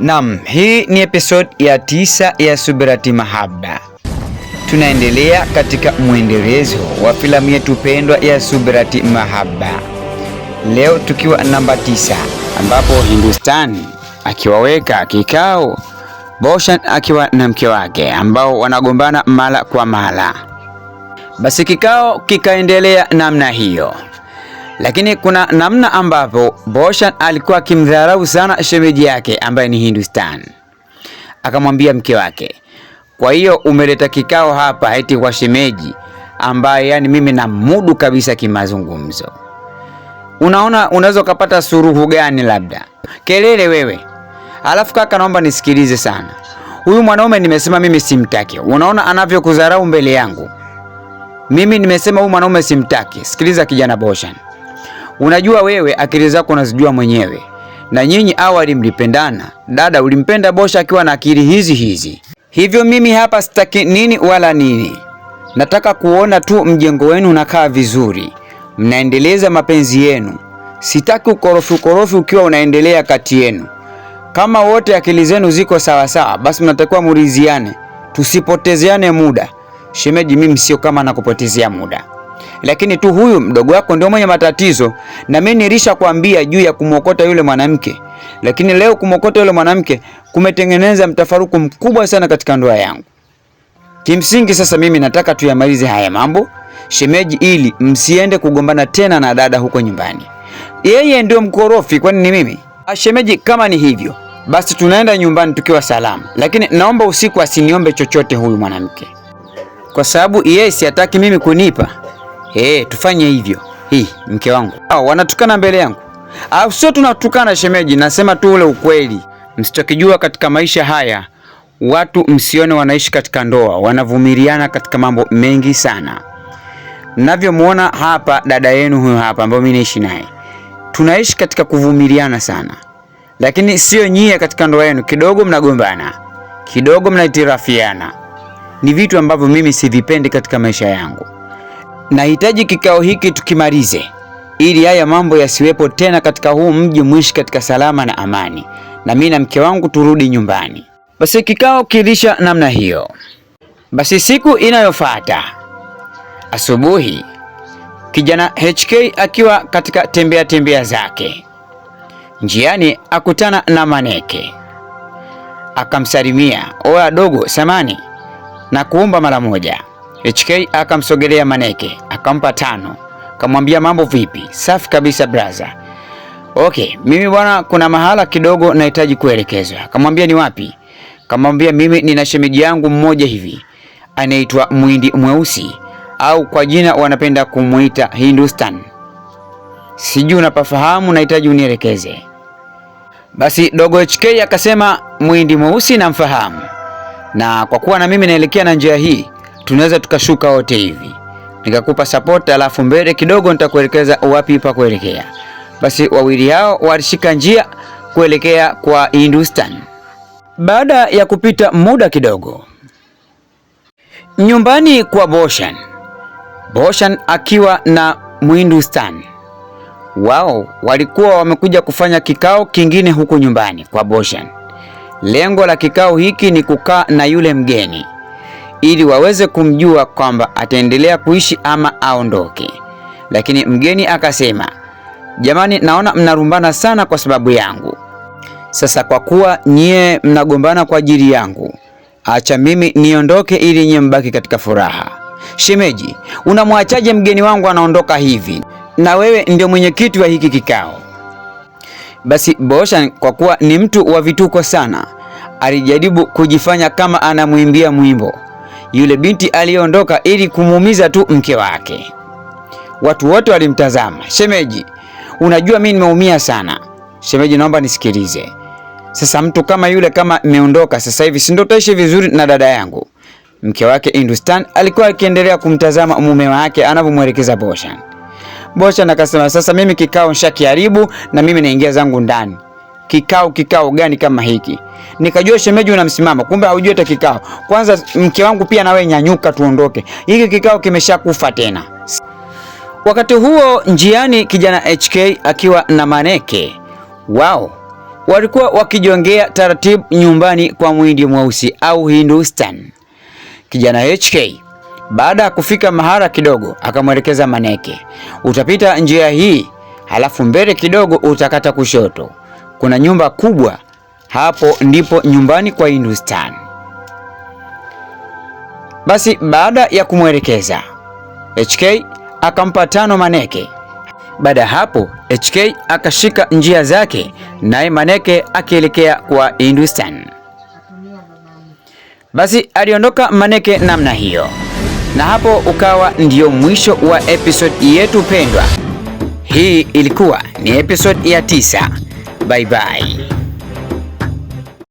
Naam, hii ni episode ya 9 ya Subirati Mahaba. Tunaendelea katika mwendelezo wa filamu yetu pendwa ya Subirati Mahaba. Leo tukiwa namba 9, ambapo Hindustan akiwaweka kikao Bhushan akiwa na mke wake ambao wanagombana mara kwa mara. Basi kikao kikaendelea namna hiyo. Lakini kuna namna ambapo Bhushan alikuwa akimdharau sana shemeji yake ambaye ni Hindustan. Akamwambia mke wake, kwa hiyo umeleta kikao hapa eti kwa shemeji ambaye yani mimi na mudu kabisa kimazungumzo. Unaona unaweza kupata suruhu gani labda? Kelele wewe. Alafu kaka, naomba nisikilize sana. Huyu mwanaume nimesema mimi simtaki. Unaona anavyokudharau mbele yangu. Mimi nimesema huyu mwanaume simtaki. Sikiliza kijana Bhushan. Unajua wewe akili zako unazijua mwenyewe. Na nyinyi awali mlipendana. Dada ulimpenda Bhushan akiwa na akili hizi. Hivyo mimi hapa sitaki nini wala nini. Nataka kuona tu mjengo wenu unakaa vizuri. Mnaendeleza mapenzi yenu. Sitaki ukorofi ukiwa unaendelea kati yenu. Kama wote akili zenu ziko sawa, basi mnatakiwa muriziane. Tusipotezeane muda. Shemeji, mimi sio kama nakupotezea muda. Lakini tu huyu mdogo wako ndio mwenye matatizo, na mimi nilisha kuambia juu ya kumokota yule mwanamke. Lakini leo kumokota yule mwanamke kumetengeneza mtafaruku mkubwa sana katika ndoa yangu. Kimsingi sasa mimi nataka tuyamalize haya mambo, shemeji, ili msiende kugombana tena na dada huko nyumbani. Yeye ndio mkorofi, kwani ni mimi? Shemeji, kama ni hivyo, basi tunaenda nyumbani tukiwa salama. Lakini naomba usiku asiniombe chochote huyu mwanamke. Kwa sababu yeye si hataki mimi kunipa. Tufanye hivyo. Mke wangu. Wanatukana mbele yangu. Sio tunatukana shemeji, nasema tu ule ukweli. Msitokijua katika maisha haya, watu msione wanaishi katika ndoa, wanavumiliana katika mambo mengi sana. Mnavyomuona hapa dada yenu huyo hapa ambaye mimi naishi naye. Tunaishi katika kuvumiliana sana. Lakini sio nyie katika ndoa yenu kidogo mnagombana, kidogo mnaitirafiana. Ni vitu ambavyo mimi sivipendi katika maisha yangu. Nahitaji kikao hiki tukimalize, ili haya mambo yasiwepo tena katika huu mji, mwishi katika salama na amani. Na mimi na mke wangu turudi nyumbani. Basi kikao kilisha namna hiyo. Basi siku inayofuata asubuhi, kijana HK akiwa katika tembea zake, njiani akutana na Maneke. Akamsalimia, "Oa dogo, samani na kuomba mara moja." HK akamsogelea Maneke, akampa 5. Akamwambia, "Mambo vipi?" "Safi kabisa brother." "Okay, mimi bwana kuna mahala kidogo nahitaji kuelekezwa." Akamwambia, "Ni wapi?" Akamwambia, "Mimi nina shemeji yangu mmoja hivi, anaitwa Mwindi Mweusi, au kwa jina wanapenda kumuita Hindustan. Sijui unapafahamu, nahitaji unielekeze." Basi dogo HK akasema, "Mwindi Mweusi namfahamu. Na kwa kuwa na mimi naelekea na njia hii, tunaweza tukashuka wote hivi. Nikakupa support, alafu mbele kidogo nitakuelekeza wapi pa kuelekea." Basi wawili hao walishika njia kuelekea kwa Hindustan. Baada ya kupita muda kidogo, nyumbani kwa Bhushan akiwa na Hindustan, wao walikuwa wamekuja kufanya kikao kingine huku nyumbani kwa Bhushan. Lengo la kikao hiki ni kukaa na yule mgeni ili waweze kumjua kwamba ataendelea kuishi ama aondoke. Lakini mgeni akasema, "Jamani, naona mnarumbana sana kwa sababu yangu. Sasa kwa kuwa nyie mnagombana kwa ajili yangu, acha mimi niondoke ili nyie mbaki katika furaha." "Shemeji, unamwachaje mgeni wangu anaondoka hivi? Na wewe ndio mwenyekiti wa hiki kikao." Basi Bhushan kwa kuwa ni mtu wa vituko sana, alijaribu kujifanya kama anamwimbia mwimbo yule binti aliondoka ili kumuumiza tu mke wake. Watu wote walimtazama. "Shemeji, unajua mimi nimeumia sana." "Shemeji, naomba nisikilize. Sasa mtu kama yule kama ameondoka sasa hivi, si ndio utaishi vizuri na dada yangu?" Mke wake Hindustan alikuwa akiendelea kumtazama mume wake anavyomwelekeza Bhushan. Bhushan akasema, "Sasa mimi kikao nishakiharibu na mimi naingia zangu ndani." Kikao gani kama hiki? Nikajua shemeji unamsimama, kumbe haujui hata kikao. Kwanza mke wangu pia nawe nyanyuka tuondoke. Hiki kikao kimeshakufa tena. Wakati huo njiani kijana HK akiwa na Maneke. Wao walikuwa wakijongea taratibu nyumbani kwa Mhindi mweusi au Hindustan. Kijana HK baada ya kufika mahara kidogo akamwelekeza Maneke, utapita njia hii, halafu mbele kidogo utakata kushoto, kuna nyumba kubwa, hapo ndipo nyumbani kwa Hindustan. Basi baada ya kumwelekeza, HK akampa 5 Maneke. Baada hapo HK akashika njia zake, naye Maneke akielekea kwa Hindustan. Basi aliondoka Maneke namna hiyo, na hapo ukawa ndio mwisho wa episode yetu pendwa. Hii ilikuwa ni episode ya 9. Bye bye.